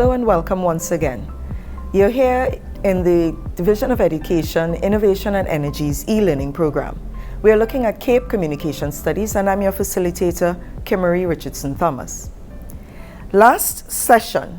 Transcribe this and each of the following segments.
Hello and welcome once again. You're here in the Division of Education, Innovation and Energy's e-learning program. We are looking at CAPE Communication Studies, and I'm your facilitator, Kimmery Richardson Thomas. Last session,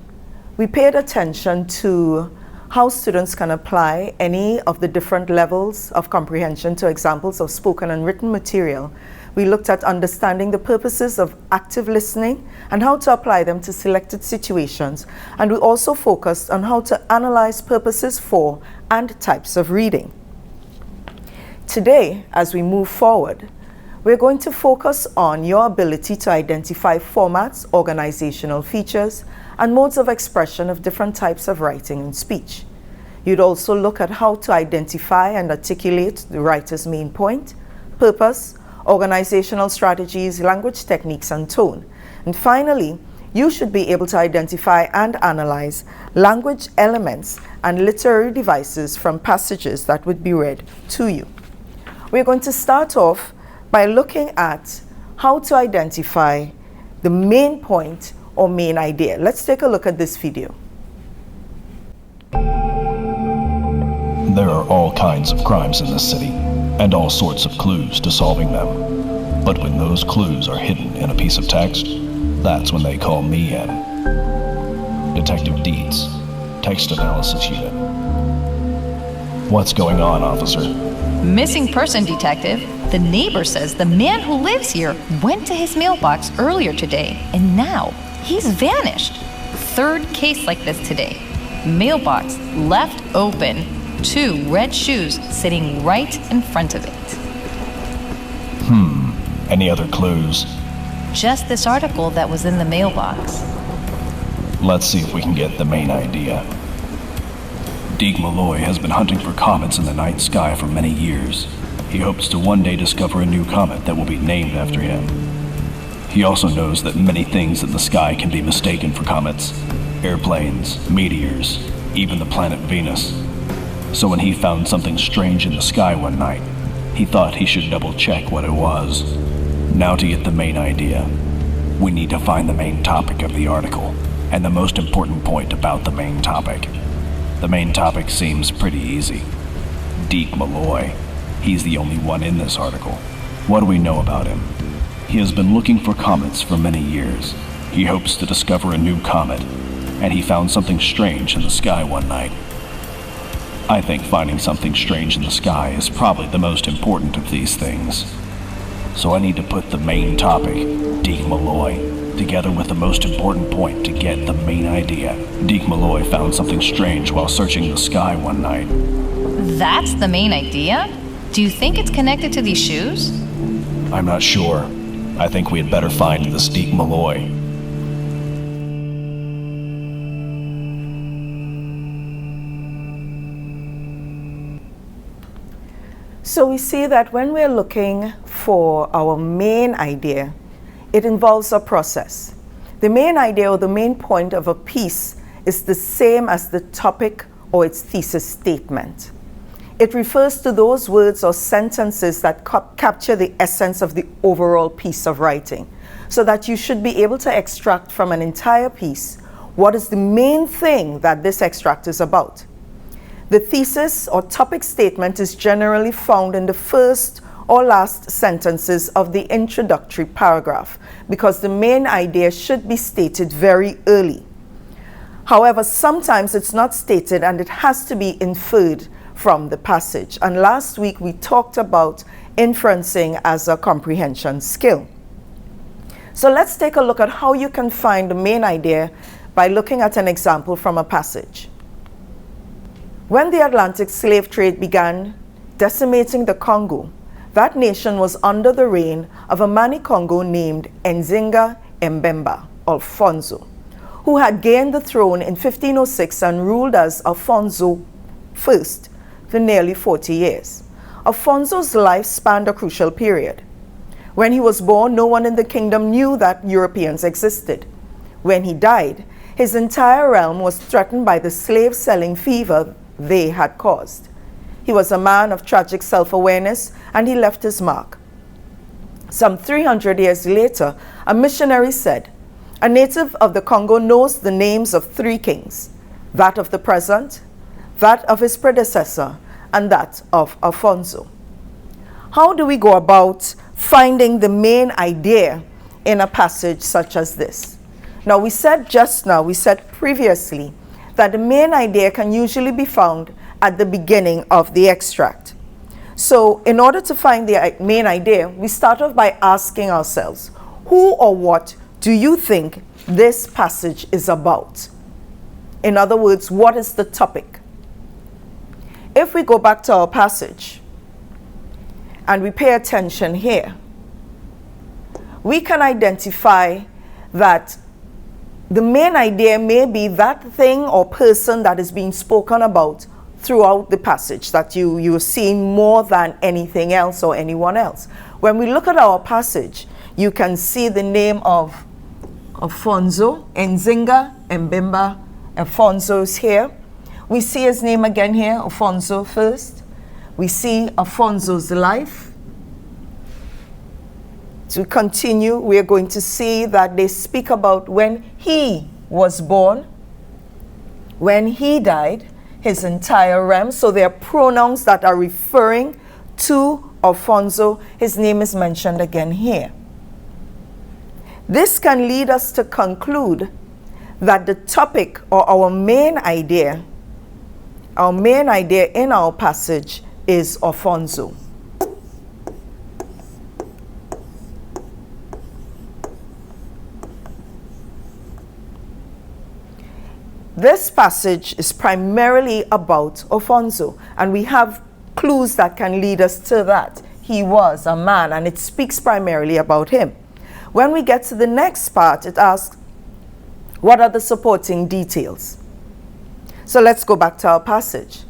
we paid attention to how students can apply any of the different levels of comprehension to examples of spoken and written material. We looked at understanding the purposes of active listening and how to apply them to selected situations. And we also focused on how to analyze purposes for and types of reading. Today, as we move forward, we're going to focus on your ability to identify formats, organizational features, and modes of expression of different types of writing and speech. You'd also look at how to identify and articulate the writer's main point, purpose, organizational strategies, language techniques, and tone. And finally, you should be able to identify and analyze language elements and literary devices from passages that would be read to you. We're going to start off by looking at how to identify the main point or main idea. Let's take a look at this video. There are all kinds of crimes in this city, and all sorts of clues to solving them. But when those clues are hidden in a piece of text, that's when they call me in. Detective Dietz, Text Analysis Unit. What's going on, officer? Missing person, detective. The neighbor says the man who lives here went to his mailbox earlier today, and now he's vanished. Third case like this today. Mailbox left open. 2 red shoes sitting right in front of it. Any other clues? Just this article that was in the mailbox. Let's see if we can get the main idea. Deke Malloy has been hunting for comets in the night sky for many years. He hopes to one day discover a new comet that will be named after him. He also knows that many things in the sky can be mistaken for comets. Airplanes, meteors, even the planet Venus. So when he found something strange in the sky one night, he thought he should double-check what it was. Now to get the main idea, we need to find the main topic of the article, and the most important point about the main topic. The main topic seems pretty easy. Deke Malloy. He's the only one in this article. What do we know about him? He has been looking for comets for many years. He hopes to discover a new comet, and he found something strange in the sky one night. I think finding something strange in the sky is probably the most important of these things. So I need to put the main topic, Deke Malloy, together with the most important point to get the main idea. Deke Malloy found something strange while searching the sky one night. That's the main idea? Do you think it's connected to these shoes? I'm not sure. I think we had better find this Deke Malloy. So we see that when we're looking for our main idea, it involves a process. The main idea or the main point of a piece is the same as the topic or its thesis statement. It refers to those words or sentences that capture the essence of the overall piece of writing, so that you should be able to extract from an entire piece what is the main thing that this extract is about. The thesis or topic statement is generally found in the first or last sentences of the introductory paragraph because the main idea should be stated very early. However, sometimes it's not stated and it has to be inferred from the passage. And last week we talked about inferencing as a comprehension skill. So let's take a look at how you can find the main idea by looking at an example from a passage. When the Atlantic slave trade began decimating the Congo, that nation was under the reign of a Mani-Congo named Nzinga Mbemba, Alfonso, who had gained the throne in 1506 and ruled as Alfonso I for nearly 40 years. Alfonso's life spanned a crucial period. When he was born, no one in the kingdom knew that Europeans existed. When he died, his entire realm was threatened by the slave-selling fever they had caused. He was a man of tragic self-awareness, and he left his mark. Some 300 years later, a missionary said, A native of the Congo knows the names of 3 kings, that of the present, that of his predecessor, and that of Alfonso. How do we go about finding the main idea in a passage such as this? Now, we said previously, that the main idea can usually be found at the beginning of the extract. So, in order to find the main idea, we start off by asking ourselves, who or what do you think this passage is about? In other words, what is the topic? If we go back to our passage and we pay attention here, we can identify that the main idea may be that thing or person that is being spoken about throughout the passage, that you're seeing more than anything else or anyone else. When we look at our passage, you can see the name of Alfonso, Nzinga, Mbemba. Alfonso's here. We see his name again here, Alfonso first. We see Alfonso's life. To continue, we are going to see that they speak about when he was born, when he died, his entire realm. So there are pronouns that are referring to Alfonso. His name is mentioned again here. This can lead us to conclude that the topic or our main idea in our passage is Alfonso. This passage is primarily about Alfonso, and we have clues that can lead us to that. He was a man, and it speaks primarily about him. When we get to the next part, it asks, what are the supporting details? So let's go back to our passage.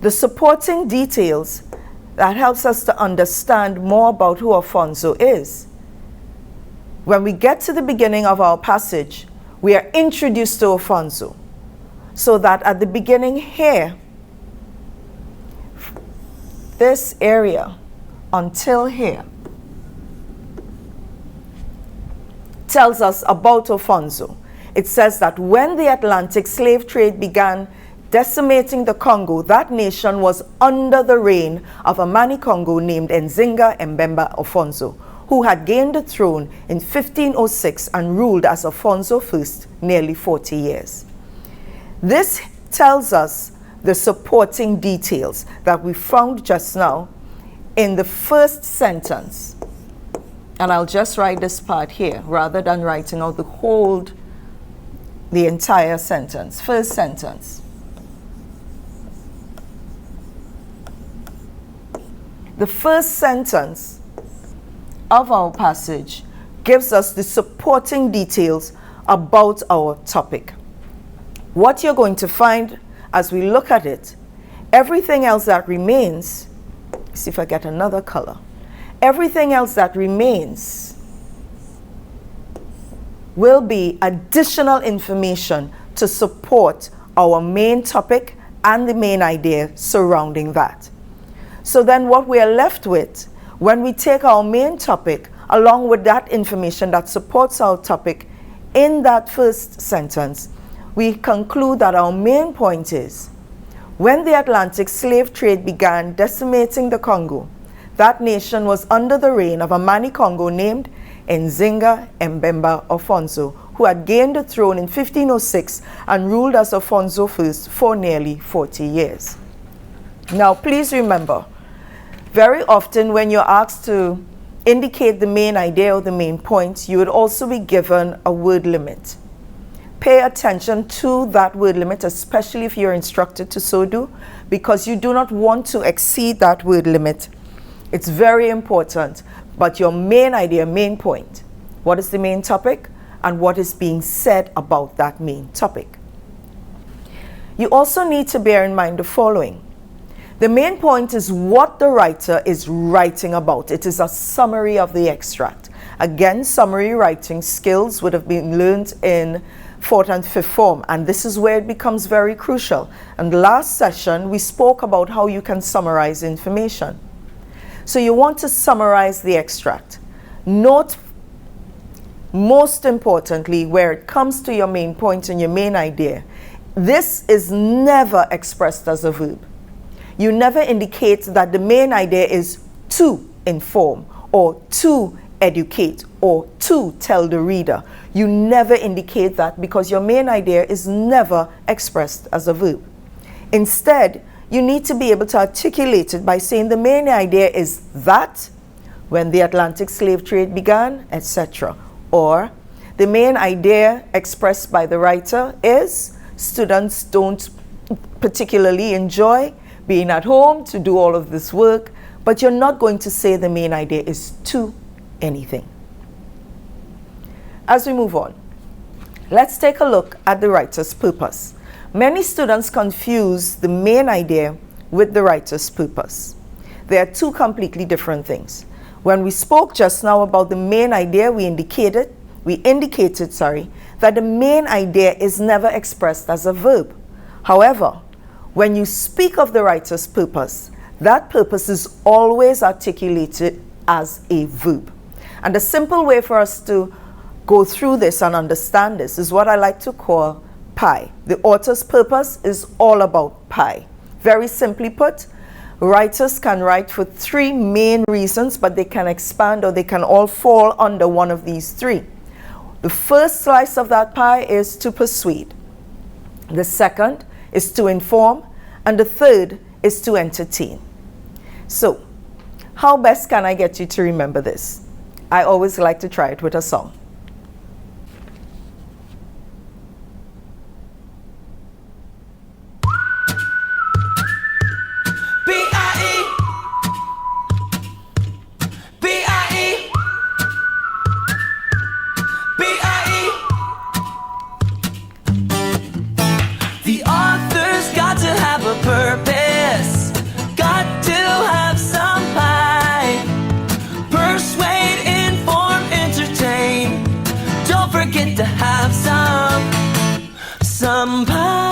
The supporting details that helps us to understand more about who Alfonso is. When we get to the beginning of our passage, we are introduced to Alfonso. So that at the beginning here, this area until here tells us about Alfonso. It says that when the Atlantic slave trade began decimating the Congo, that nation was under the reign of a Mani-Congo named Nzinga Mbemba Alfonso, who had gained the throne in 1506 and ruled as Alfonso I nearly 40 years. This tells us the supporting details that we found just now in the first sentence. And I'll just write this part here rather than writing out the entire sentence. First sentence. The first sentence of our passage gives us the supporting details about our topic. What you're going to find as we look at it, everything else that remains, see if I get another color, everything else that remains will be additional information to support our main topic and the main idea surrounding that. So then what we are left with, when we take our main topic along with that information that supports our topic in that first sentence, we conclude that our main point is, when the Atlantic slave trade began decimating the Congo, that nation was under the reign of a Mani-Congo named Nzinga Mbemba Alfonso, who had gained the throne in 1506 and ruled as Alfonso I for nearly 40 years. Now, please remember, very often when you're asked to indicate the main idea or the main point, you would also be given a word limit. Pay attention to that word limit, especially if you're instructed to so do, because you do not want to exceed that word limit. It's very important, but your main idea, main point, what is the main topic and what is being said about that main topic. You also need to bear in mind the following. The main point is what the writer is writing about. It is a summary of the extract. Again, summary writing skills would have been learned in 4th and 5th form, and this is where it becomes very crucial. And last session, we spoke about how you can summarize information. So you want to summarize the extract. Note most importantly, where it comes to your main point and your main idea, this is never expressed as a verb. You never indicate that the main idea is to inform or to educate or to tell the reader. You never indicate that because your main idea is never expressed as a verb. Instead, you need to be able to articulate it by saying the main idea is that when the Atlantic slave trade began, etc. Or the main idea expressed by the writer is students don't particularly enjoy being at home to do all of this work, but you're not going to say the main idea is to anything. As we move on, let's take a look at the writer's purpose. Many students confuse the main idea with the writer's purpose. They are two completely different things. When we spoke just now about the main idea, we indicated that the main idea is never expressed as a verb. However, when you speak of the writer's purpose, that purpose is always articulated as a verb. And the simple way for us to go through this and understand this is what I like to call pie. The author's purpose is all about pie. Very simply put, writers can write for three main reasons, but they can expand or they can all fall under one of these three. The first slice of that pie is to persuade. The second is to inform. And the third is to entertain. So, how best can I get you to remember this? I always like to try it with a song. Purpose, got to have some pie. Persuade, inform, entertain. Don't forget to have some pie.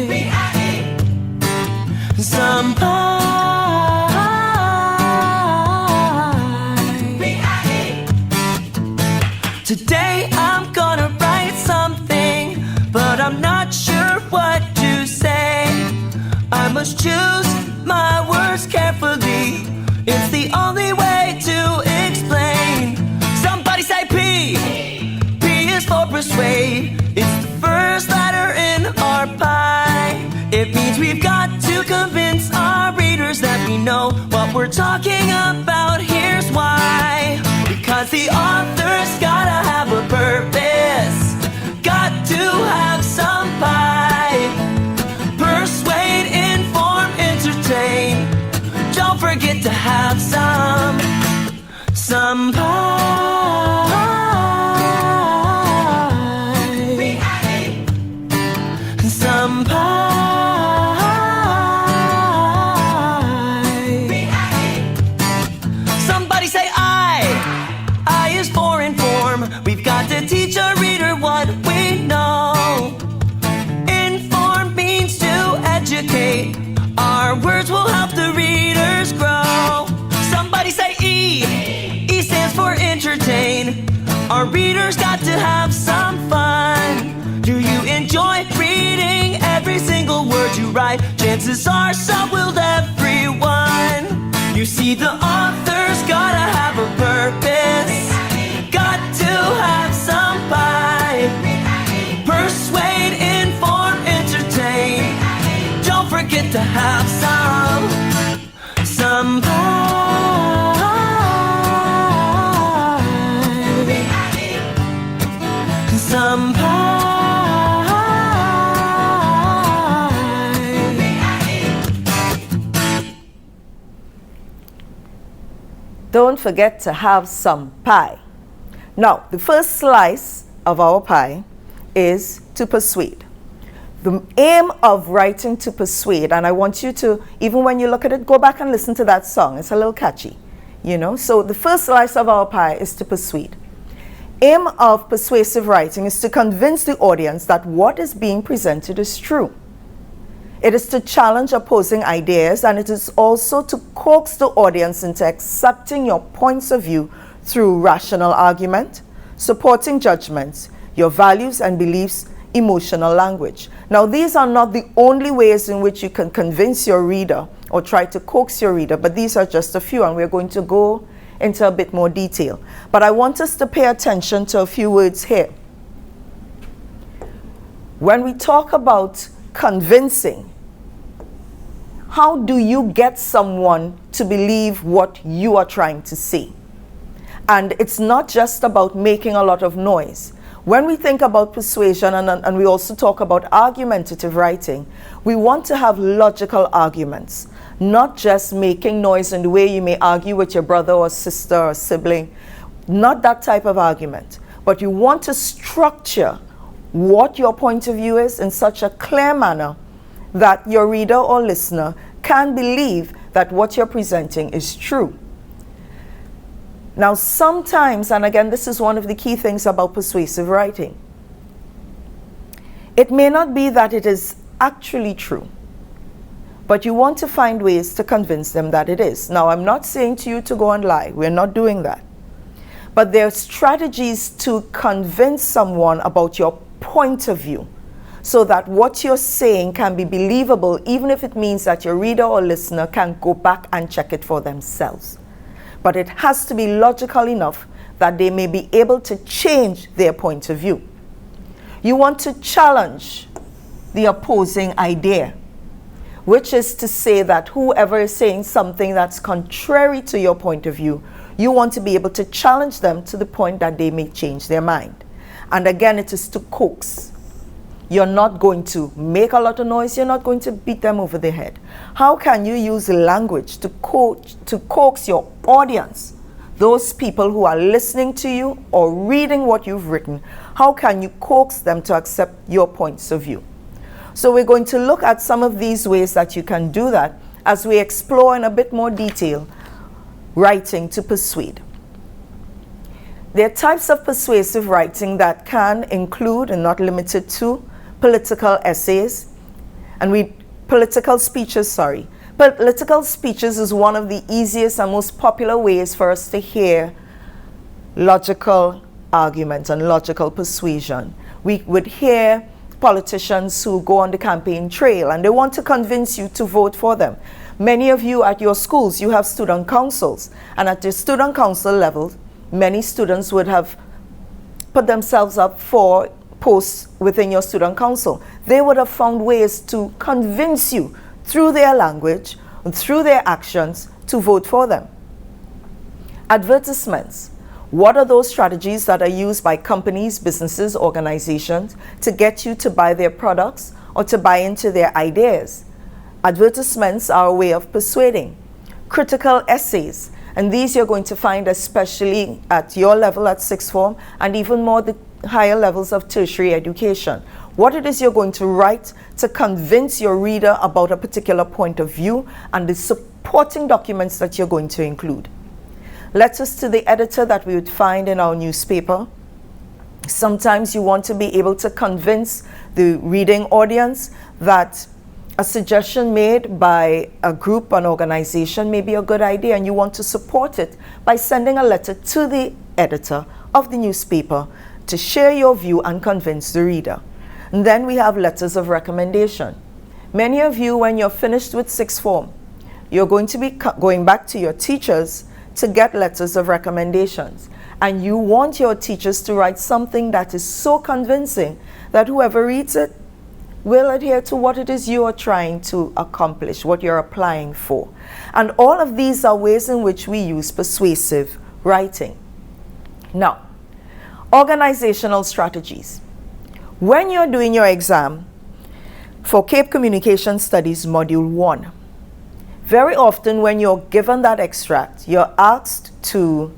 P-I-E. Some pie. P-I-E. Today I'm gonna write something, but I'm not sure what to say. I must choose my words carefully. It's the only way to explain. Somebody say P. P is for persuade. It's the first letter in our pie. It means we've got to convince our readers that we know what we're talking about. Here's why. Because the author's gotta have a purpose. Got to have some pie. Persuade, inform, entertain. Don't forget to have some pie. P-I-E. Some pie. P-I-E. Somebody say I. I is for inform. We've got to teach a reader what we know. Inform means to educate. Our words will help the readers grow. Somebody say E. E stands for entertain. Our readers got to have some fun. Do you enjoy reading every single word you write? Chances are so will everyone. You see, the author's gotta have a purpose. Got to have some pie. Persuade, inform, entertain. Don't forget to have some pie. Some pie. Don't forget to have some pie. Now, the first slice of our pie is to persuade. The aim of writing to persuade, and I want you to, even when you look at it, go back and listen to that song. It's a little catchy, you know. So the first slice of our pie is to persuade. Aim of persuasive writing is to convince the audience that what is being presented is true. It is to challenge opposing ideas, and it is also to coax the audience into accepting your points of view through rational argument, supporting judgments, your values and beliefs, emotional language. Now, these are not the only ways in which you can convince your reader or try to coax your reader, but these are just a few, and we're going to go into a bit more detail. But I want us to pay attention to a few words here. When we talk about convincing, how do you get someone to believe what you are trying to say? And it's not just about making a lot of noise. When we think about persuasion, and we also talk about argumentative writing, we want to have logical arguments, not just making noise in the way you may argue with your brother or sister or sibling, not that type of argument. But you want to structure what your point of view is in such a clear manner that your reader or listener can believe that what you're presenting is true. Now, sometimes, and again, this is one of the key things about persuasive writing, it may not be that it is actually true, but you want to find ways to convince them that it is. Now, I'm not saying to you to go and lie. We're not doing that. But there are strategies to convince someone about your point of view so that what you're saying can be believable, even if it means that your reader or listener can go back and check it for themselves. But it has to be logical enough that they may be able to change their point of view. You want to challenge the opposing idea, which is to say that whoever is saying something that's contrary to your point of view, you want to be able to challenge them to the point that they may change their mind. And again, it is to coax. You're not going to make a lot of noise. You're not going to beat them over the head. How can you use language to coax your audience, those people who are listening to you or reading what you've written? How can you coax them to accept your points of view? So we're going to look at some of these ways that you can do that as we explore in a bit more detail writing to persuade. There are types of persuasive writing that can include, and not limited to, political essays, political speeches. Political speeches is one of the easiest and most popular ways for us to hear logical argument and logical persuasion. We would hear politicians who go on the campaign trail and they want to convince you to vote for them. Many of you at your schools, you have student councils, and at the student council level, many students would have put themselves up for posts within your student council. They would have found ways to convince you through their language and through their actions to vote for them. Advertisements. What are those strategies that are used by companies, businesses, organizations to get you to buy their products or to buy into their ideas? Advertisements are a way of persuading. Critical essays. And these you're going to find especially at your level at sixth form and even more the higher levels of tertiary education. What it is you're going to write to convince your reader about a particular point of view and the supporting documents that you're going to include. Letters to the editor that we would find in our newspaper. Sometimes you want to be able to convince the reading audience that a suggestion made by a group, an organization may be a good idea, and you want to support it by sending a letter to the editor of the newspaper to share your view and convince the reader. And then we have letters of recommendation. Many of you, when you're finished with sixth form, you're going to be going back to your teachers to get letters of recommendations. And you want your teachers to write something that is so convincing that whoever reads it will adhere to what it is you are trying to accomplish, what you're applying for. And all of these are ways in which we use persuasive writing. Now, organizational strategies. When you're doing your exam for Cape Communication Studies Module 1, very often when you're given that extract, you're asked to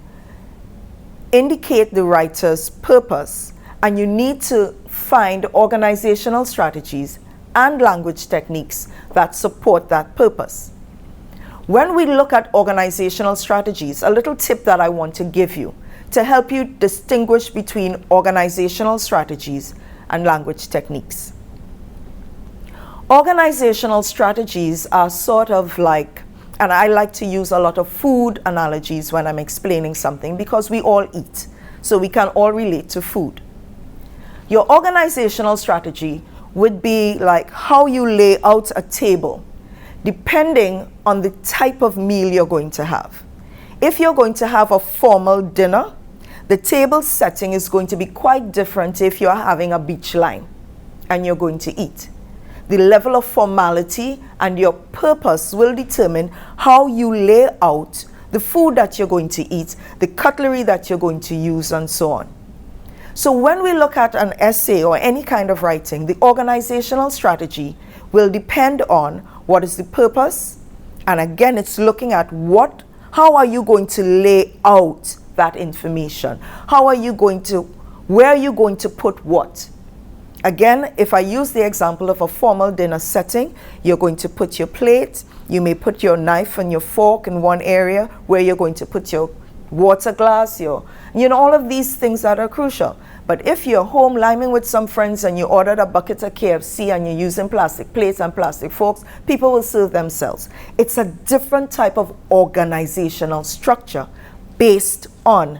indicate the writer's purpose, and you need to find organizational strategies and language techniques that support that purpose. When we look at organizational strategies, a little tip that I want to give you to help you distinguish between organizational strategies and language techniques. Organizational strategies are sort of like, and I like to use a lot of food analogies when I'm explaining something because we all eat, so we can all relate to food. Your organizational strategy would be like how you lay out a table depending on the type of meal you're going to have. If you're going to have a formal dinner, the table setting is going to be quite different if you're having a beach line and you're going to eat. The level of formality and your purpose will determine how you lay out the food that you're going to eat, the cutlery that you're going to use, and so on. So when we look at an essay or any kind of writing, the organizational strategy will depend on what is the purpose, and again, it's looking at how are you going to lay out that information? How are you going to, where are you going to put what? Again, if I use the example of a formal dinner setting, you're going to put your plate, you may put your knife and your fork in one area where you're going to put your water glass, all of these things that are crucial. But if you're home liming with some friends and you ordered a bucket of KFC and you're using plastic plates and plastic forks, people will serve themselves. It's a different type of organizational structure based on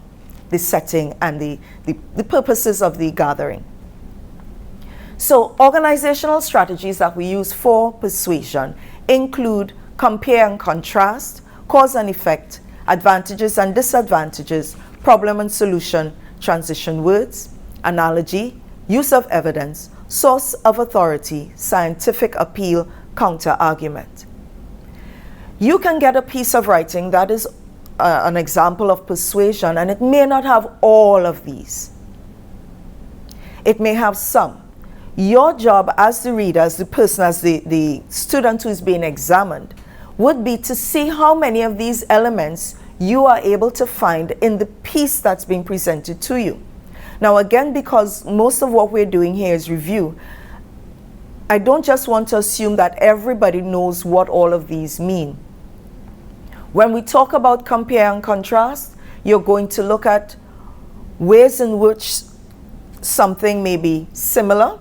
the setting and the purposes of the gathering. So organizational strategies that we use for persuasion include compare and contrast, cause and effect, advantages and disadvantages, problem and solution, transition words, analogy, use of evidence, source of authority, scientific appeal, counter-argument. You can get a piece of writing that is an example of persuasion, and it may not have all of these. It may have some. Your job as the reader, as the person, as the student who is being examined, would be to see how many of these elements you are able to find in the piece that's being presented to you. Now again, because most of what we're doing here is review, I don't just want to assume that everybody knows what all of these mean. When we talk about compare and contrast, you're going to look at ways in which something may be similar,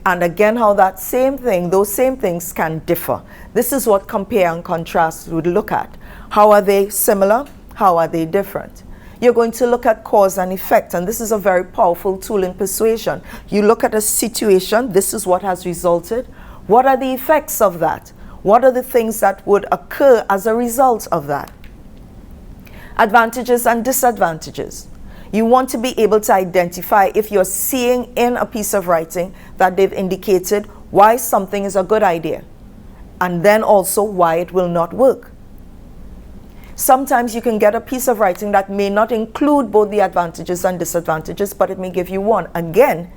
and again how that same thing, those same things can differ. This is what compare and contrast would look at. How are they similar? How are they different? You're going to look at cause and effect, and this is a very powerful tool in persuasion. You look at a situation, this is what has resulted. What are the effects of that? What are the things that would occur as a result of that? Advantages and disadvantages. You want to be able to identify if you're seeing in a piece of writing that they've indicated why something is a good idea, and then also why it will not work. Sometimes you can get a piece of writing that may not include both the advantages and disadvantages, but it may give you one. Again,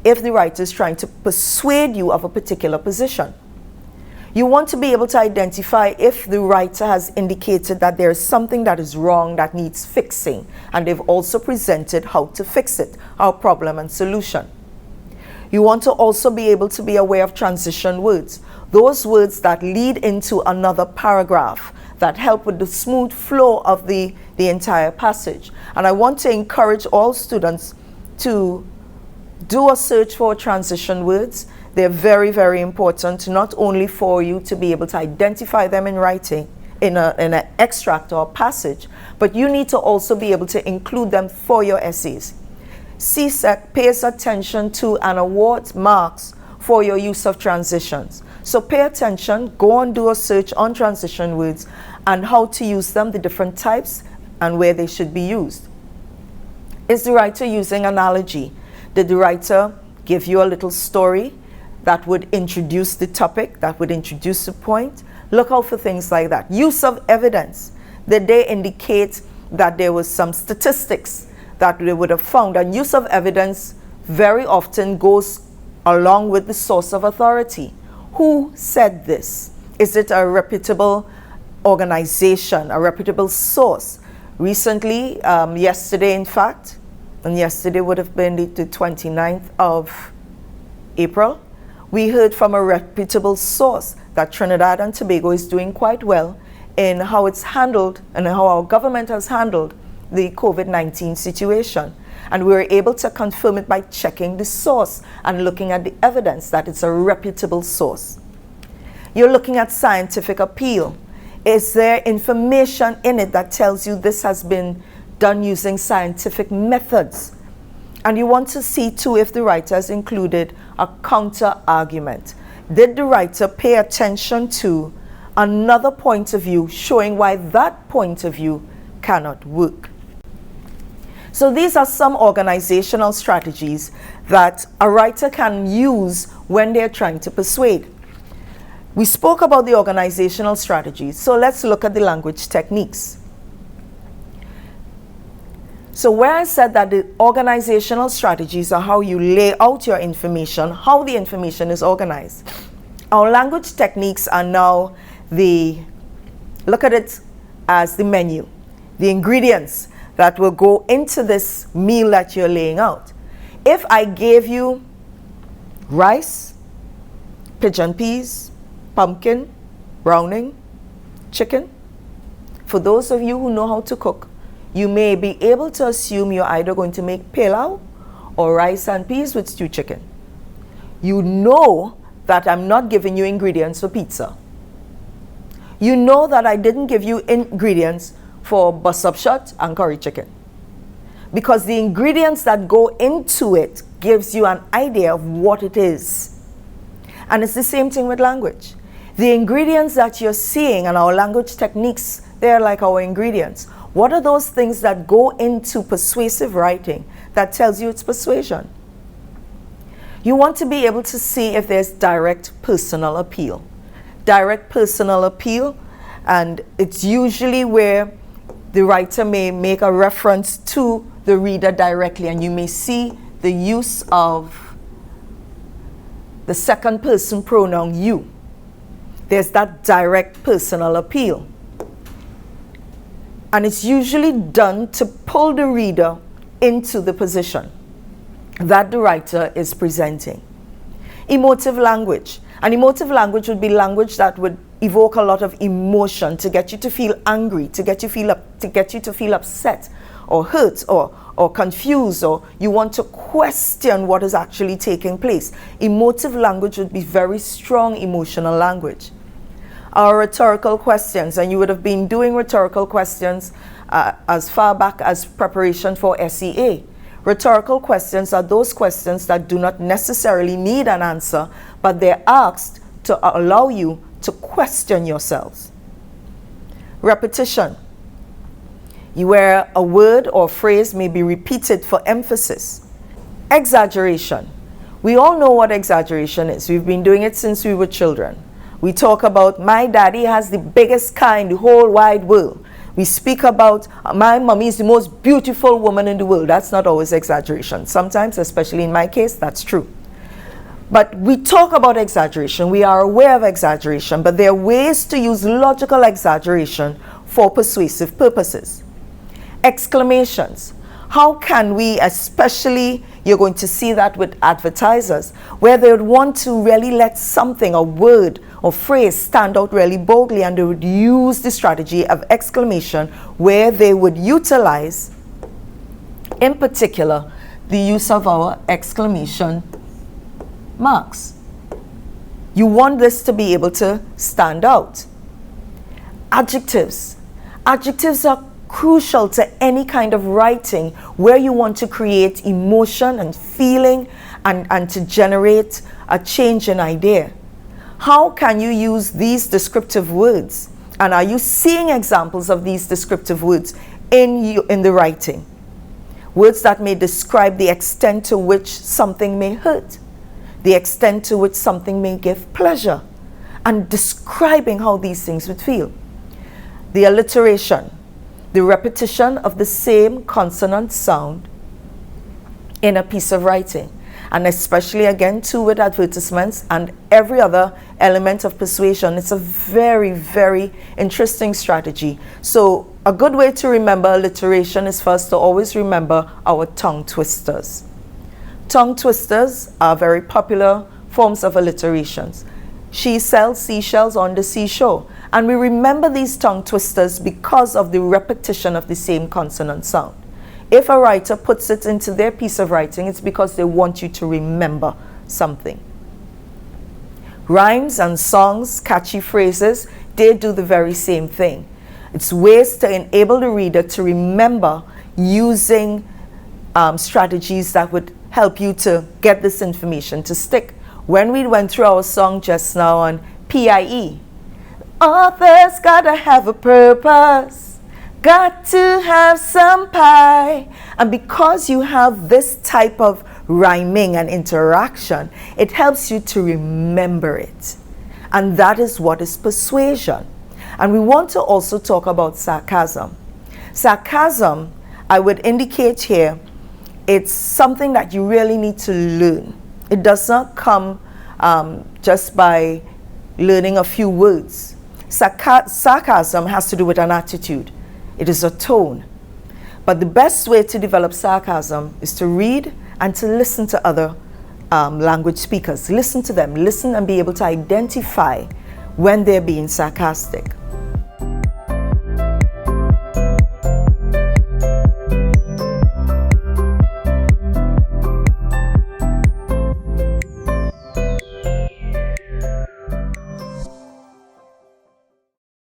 if the writer is trying to persuade you of a particular position. You want to be able to identify if the writer has indicated that there is something that is wrong that needs fixing, and they've also presented how to fix it, our problem and solution. You want to also be able to be aware of transition words, those words that lead into another paragraph that help with the smooth flow of the entire passage. And I want to encourage all students to do a search for transition words. They're very, very important, not only for you to be able to identify them in writing, in an extract or a passage, but you need to also be able to include them for your essays. CSEC pays attention to and awards marks for your use of transitions. So pay attention, go and do a search on transition words and how to use them, the different types, and where they should be used. Is the writer using analogy? Did the writer give you a little story that would introduce the topic, that would introduce the point? Look out for things like that. Use of evidence. Did they indicate that there was some statistics that they would have found? And use of evidence very often goes along with the source of authority. Who said this? Is it a reputable organization, a reputable source? Recently, yesterday in fact, and yesterday would have been the 29th of April, we heard from a reputable source that Trinidad and Tobago is doing quite well in how it's handled and how our government has handled the COVID-19 situation. And we were able to confirm it by checking the source and looking at the evidence that it's a reputable source. You're looking at scientific appeal. Is there information in it that tells you this has been done using scientific methods? And you want to see too if the writer has included a counter argument. Did the writer pay attention to another point of view showing why that point of view cannot work? So these are some organizational strategies that a writer can use when they're trying to persuade. We spoke about the organizational strategies, so let's look at the language techniques. So where I said that the organizational strategies are how you lay out your information, how the information is organized. Our language techniques are now look at it as the menu, the ingredients that will go into this meal that you're laying out. If I gave you rice, pigeon peas, pumpkin, browning, chicken, for those of you who know how to cook, you may be able to assume you're either going to make pilau or rice and peas with stewed chicken. You know that I'm not giving you ingredients for pizza. You know that I didn't give you ingredients for basabshat and curry chicken. Because the ingredients that go into it gives you an idea of what it is. And it's the same thing with language. The ingredients that you're seeing and our language techniques, they're like our ingredients. What are those things that go into persuasive writing that tells you it's persuasion? You want to be able to see if there's direct personal appeal. Direct personal appeal, and it's usually where the writer may make a reference to the reader directly, and you may see the use of the second person pronoun you. There's that direct personal appeal. And it's usually done to pull the reader into the position that the writer is presenting. Emotive language. An emotive language would be language that would evoke a lot of emotion to get you to feel angry, to get you to feel upset or hurt or confused, or you want to question what is actually taking place. Emotive language would be very strong emotional language. Our rhetorical questions, and you would have been doing rhetorical questions as far back as preparation for SEA. Rhetorical questions are those questions that do not necessarily need an answer, but they're asked to allow you to question yourselves. Repetition, where a word or phrase may be repeated for emphasis. Exaggeration. We all know what exaggeration is. We've been doing it since we were children. We talk about my daddy has the biggest car in the whole wide world. We speak about my mommy is the most beautiful woman in the world. That's not always exaggeration. Sometimes, especially in my case, that's true. But we talk about exaggeration. We are aware of exaggeration, but there are ways to use logical exaggeration for persuasive purposes. Exclamations. How can we, especially, you're going to see that with advertisers, where they would want to really let something, a word or phrase, stand out really boldly, and they would use the strategy of exclamation, where they would utilize, in particular, the use of our exclamation marks. You want this to be able to stand out. Adjectives. Adjectives are crucial to any kind of writing where you want to create emotion and feeling and to generate a change in idea. How can you use these descriptive words? And are you seeing examples of these descriptive words in the writing? Words that may describe the extent to which something may hurt, the extent to which something may give pleasure, and describing how these things would feel. The alliteration, the repetition of the same consonant sound in a piece of writing, and especially again too with advertisements and every other element of persuasion. It's a very, very interesting strategy. So a good way to remember alliteration is first to always remember our tongue twisters. Tongue twisters are very popular forms of alliterations. She sells seashells on the seashore. And we remember these tongue twisters because of the repetition of the same consonant sound. If a writer puts it into their piece of writing, it's because they want you to remember something. Rhymes and songs, catchy phrases, they do the very same thing. It's ways to enable the reader to remember using strategies that would help you to get this information to stick. When we went through our song just now on PIE, author's gotta have a purpose, got to have some pie. And because you have this type of rhyming and interaction, it helps you to remember it. And that is what is persuasion. And we want to also talk about sarcasm. Sarcasm, I would indicate here, it's something that you really need to learn. It does not come just by learning a few words. Sarcasm has to do with an attitude. It is a tone. But the best way to develop sarcasm is to read and to listen to other language speakers. Listen to them. Listen and be able to identify when they're being sarcastic.